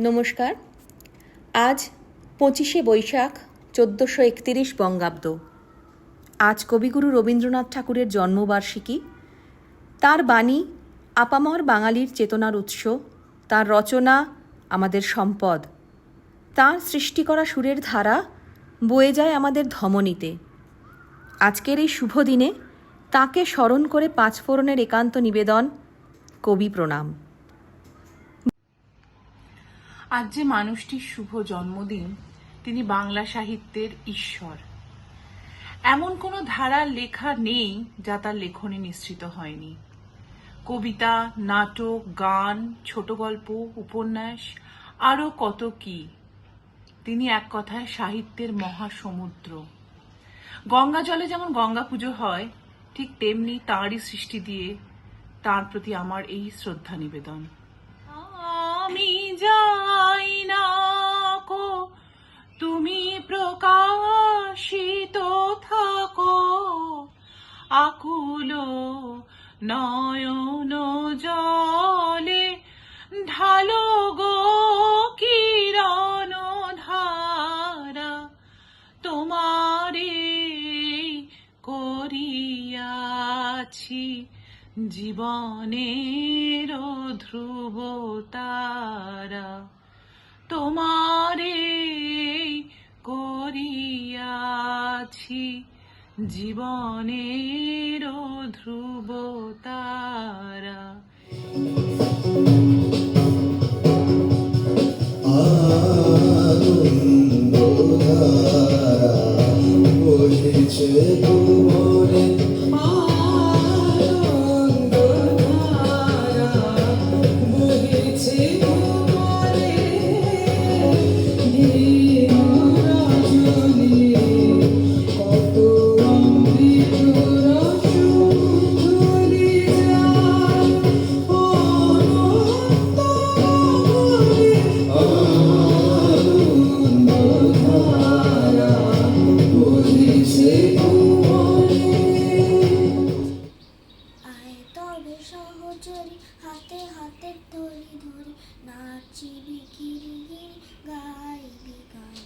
নমস্কার। আজ 25শে বৈশাখ 1431 বঙ্গাব্দ। আজ কবিগুরু রবীন্দ্রনাথ ঠাকুরের জন্মবার্ষিকী। তার বাণী আপামর বাঙালির চেতনার উৎস, তার রচনা আমাদের সম্পদ। তার সৃষ্টি করা সুরের ধারা বয়ে যায় আমাদের ধমনীতে। আজকের এই শুভ দিনে তাকে স্মরণ করে পাঁচফোড়নের একান্ত নিবেদন, কবি প্রণাম। আজ যে মানুষটির শুভ জন্মদিন, তিনি বাংলা সাহিত্যের ঈশ্বর। এমন কোনো ধারার লেখা নেই যা তার লেখনে নিঃসৃত হয়নি। কবিতা, নাটক, গান, ছোট গল্প, উপন্যাস, আরো কত কি। তিনি এক কথায় সাহিত্যের মহাসমুদ্র। গঙ্গা জলে যেমন গঙ্গা পুজো হয়, ঠিক তেমনি তাঁরই সৃষ্টি দিয়ে তার প্রতি আমার এই শ্রদ্ধা নিবেদন। আমি যাই না কো, তুমি প্রকাশিত থাকো, আকুল নয়ন জলে ঢালো গো কিরণ ধারা, তোমারে করিয়াছি জীবনের ধ্রুব তারা, তোমারে করিয়াছি জীবনের ধ্রুব তারা। হাতে হাতে ধরি ধরি নাচিবি গিরি গিরি গাইবি গান।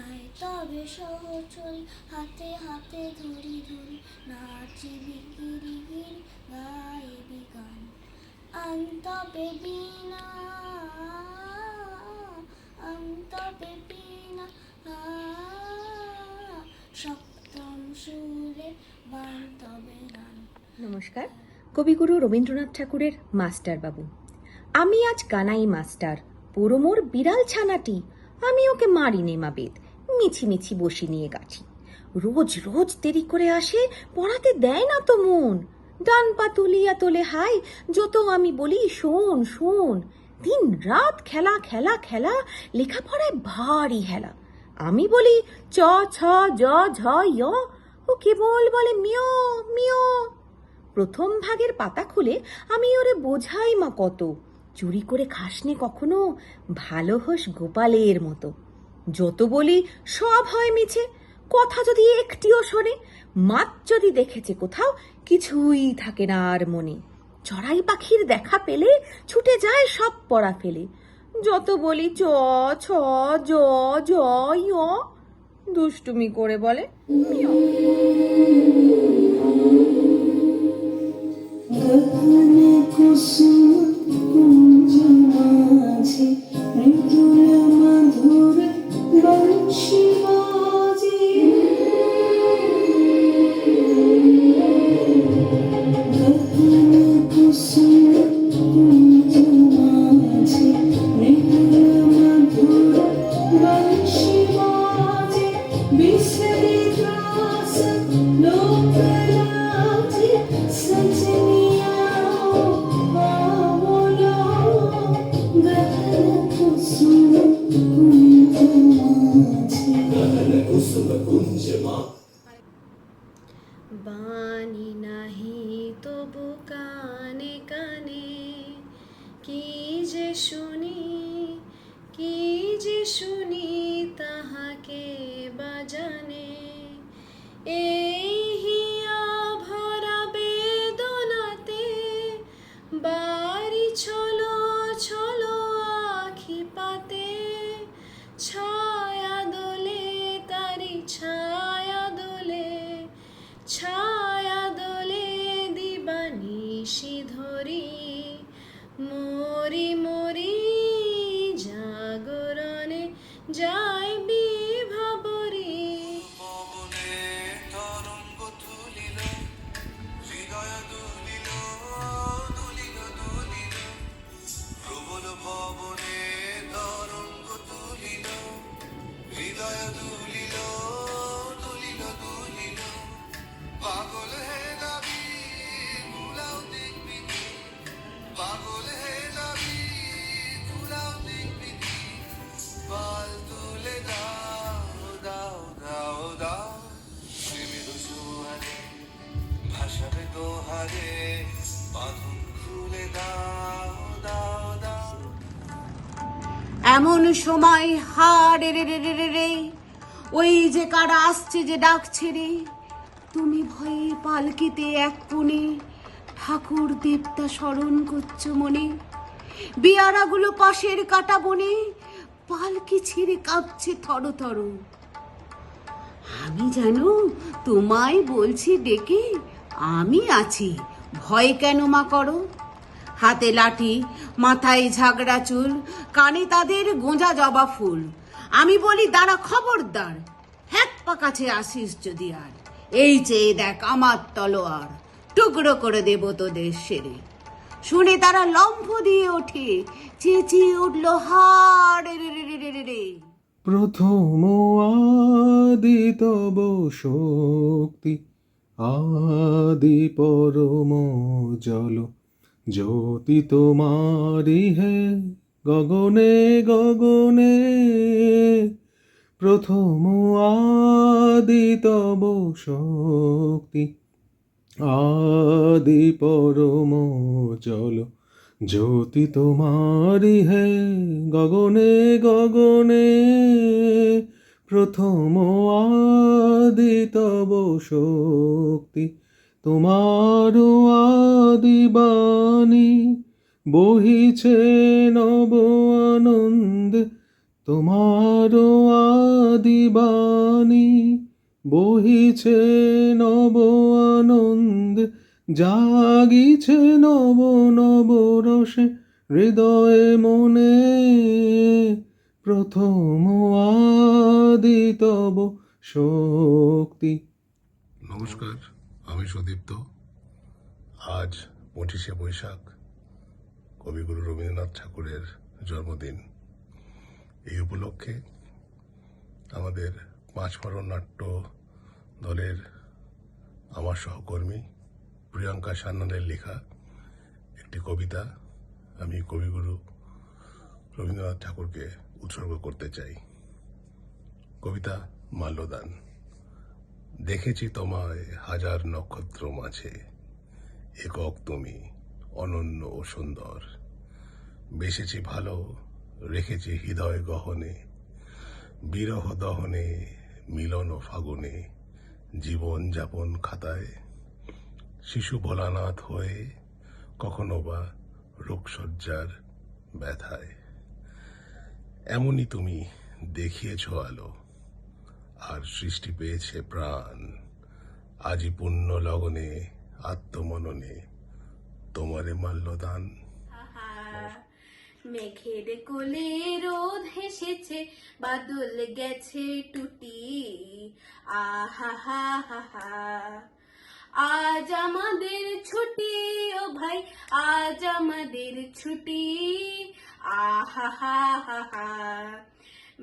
আয় তবে সহচরি হাতে হাতে ধরি ধরি নাচিবি গিরি গিরি গাইবি গান। তবে বিনা তবে বিনা সপ্তম সুরে বান তবে গান। নমস্কার। কবিগুরু রবীন্দ্রনাথ ঠাকুরের মাস্টার বাবু। আমি আজ কানাই মাস্টার, পুরো মোর বিড়াল ছানাটি, আমি ওকে মারি নেমা বেদ, মিছি মিছি বসি নিয়ে গাছি। রোজ রোজ দেরি করে আসে, পড়াতে দেয় না তো মন। ডান পা তুলিয়া তোলে হাই, যত আমি বলি শোন শোন। দিন রাত খেলা খেলা খেলা, লেখাপড়ায় ভারী হেলা। আমি বলি চ ছ জ ঝ য়, ও কেবল বলে মিয় মিয়। প্রথম ভাগের পাতা খুলে আমি ওরে বোঝাই মা কত, চুরি করে খাসনে কখনো, ভালো হোস গোপালের মতো। যত বলি সব হয় মিছে, কথা যদি একটিও শোনে, মাছ যদি দেখেছে কোথাও, কিছুই থাকে না আর মনে। চড়াই পাখির দেখা পেলে ছুটে যায় সব পড়া ফেলে। যত বলি চ ছ জ ঝ য়, দুষ্টুমি করে বলে মিয়। বাণী নাহি তবু কানে কানে, কি যে শুনি তাহাকে বাজানে। এই হিয়া ভরা বেদনাতে বাড়ি ছলো ছলো আখি পাতে। যাই বিভাবরে। পবনে তরঙ্গ তুলিল, হৃদয় দুলিল, দুলিল দুলিল। প্রবল পবনে তরঙ্গ তুলিল, হৃদয় দুলিল, দুলিল দুলিল। পাগল হে নবী, ভুলাও দিকবিদি, পাগল হে নবী, ভুলাও দিকবিদি। পাল তুলে দাও, দাও, দাও, দাও। প্রেমের জোয়ারে ভাসাবে দোহারে, বাঁধন খুলে দাও, দাও, দাও। এমন সময় হারে রে রে রে রে রে, ওই যে কারা আসছে যে ডাকছে রে। তুমি ভয়ে পালকিতে এক কোণে ঠাকুর দেবতা স্মরণ করছো মনে। বিয়ারাগুলো পাশের কাটা বনে পালকি ছিঁড়ে কাঁপছে থর থর। আমি যেন তোমায় বলছি ডেকে, আমি আছি, ভয় কেন মা করো। হাতে লাঠি, মাথায় ঝাগড়া চুল, কানে তাদের গোঁজা জবা ফুল। আমি বলি দাঁড়া, খবরদার, হ্যাক পা কাছে আসিস যদি আর। এই চেয়ে দেখ আমার তলোয়ার, টুকরো করে দেব তোদের সেরে। শুনে তারা লম্ফ দিয়ে ওঠে, চেঁচিয়ে উঠল হাড় রে রে রে রে রে রে। প্রথম আদি তব শক্তি, আদি পরম জল। জ্যোতি তোমারি হে গগনে গগনে, প্রথম আদি তব শক্তি, আদি পরম জল। জ্যোতি তোমারি হে গগনে গগনে, প্রথম আদি তব শক্তি। তোমার আদি বাণী বহিছে নব আনন্দে, তোমার আদি বাণী বহিছে নব আনন্দে। জাগিছে নব নব রসে হৃদয়ে মনে, প্রথম আদি তব শক্তি। নমস্কার, আমি সুদীপ্ত। আজ 25শে বৈশাখ, কবিগুরু রবীন্দ্রনাথ ঠাকুরের জন্মদিন। এই উপলক্ষে আমাদের পাঁচফোড়ন নাট্য দলের আমার সহকর্মী প্রিয়াঙ্কা সান্যালের লেখা একটি কবিতা আমি কবিগুরু রবীন্দ্রনাথ ঠাকুরকে উৎসর্গ করতে চাই। কবিতা মাল্যদান। দেখেছি তোমায় হাজার নক্ষত্র মাঝে, একক তুমি অনন্য ও সুন্দর। বেসেছি ভালো, রেখেছি হৃদয় গহনে, বিরহ দহনে মিলন ও ফাগুনে। জীবন যাপন খাতায় শিশু ভোলানাথ হয়ে, কখনো বা রোগশয্যার ব্যথায়। এমনই তুমি দেখিয়েছ আলো, আর সৃষ্টি পেয়েছে প্রাণ। আজি পুণ্য লগনে আত্মমননে তোমারে মাল্যদান। মেঘের কোলে রোদ হেসেছে, বাদল গেছে টুটি। আহা হা হা হা, আজ আমাদের ছুটি ও ভাই, আজ আমাদের ছুটি। আহা হা হা হা,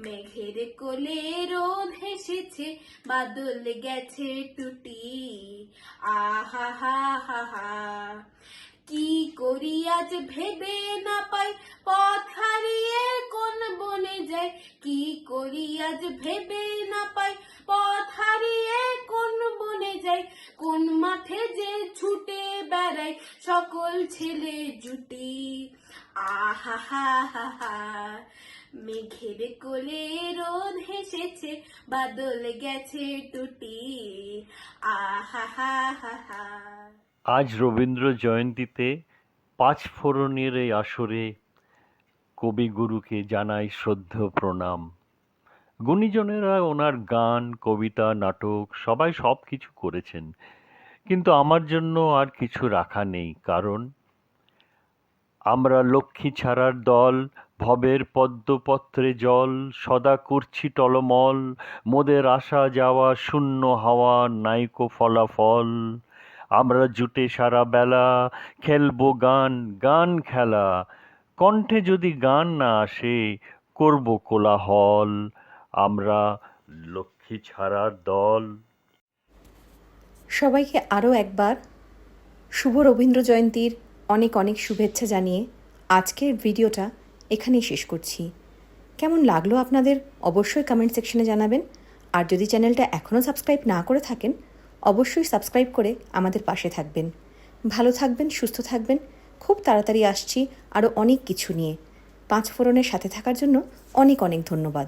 মেঘের কোলে রোদ হেসেছে, বাদল গেছে টুটি। আহা হা হা হা, কি করি আজ ভেবে না পাই, পথ হারিয়ে কোন বনে যাই। কি করি আজ ভেবে না পাই, পথ হারিয়ে কোন বনে যাই। কোন মাঠে যে ছুটে বেড়াই সকল ছেলে জুটি। আহা হা হা হা, মেঘের কোলে রোদ হেসেছে, বাদল গেছে টুটি। আহা হা হা হা। আজ রবীন্দ্র জয়ন্তীতে পাঁচফোড়নের এই আসরে কবিগুরুকে জানাই শ্রদ্ধেয় প্রণাম। গুণীজনেরা ওনার গান, কবিতা, নাটক সবাই সব কিছু করেছেন, কিন্তু আমার জন্য আর কিছু রাখা নেই। কারণ আমরা লক্ষ্মী ছাড়ার দল ভবের পদ্মপত্রে জল সদা করছি টলমল, মোদের আসা যাওয়া শূন্য হাওয়া নাইকো ফলাফল। আমরা জুটে সারা বেলা খেলবো গান গান খেলা, কণ্ঠে যদি গান না আসে করব কোলাহল। আমরা লক্ষ্মী ছাড়ার দল। সবাইকে আরও একবার শুভ রবীন্দ্র জয়ন্তীর অনেক অনেক শুভেচ্ছা জানিয়ে আজকের ভিডিওটা এখানেই শেষ করছি। কেমন লাগলো আপনাদের অবশ্যই কমেন্ট সেকশনে জানাবেন। আর যদি চ্যানেলটা এখনও সাবস্ক্রাইব না করে থাকেন অবশ্যই সাবস্ক্রাইব করে আমাদের পাশে থাকবেন। ভালো থাকবেন, সুস্থ থাকবেন। খুব তাড়াতাড়ি আসছি আরও অনেক কিছু নিয়ে। 5 ফোড়নের সাথে থাকার জন্য অনেক অনেক ধন্যবাদ।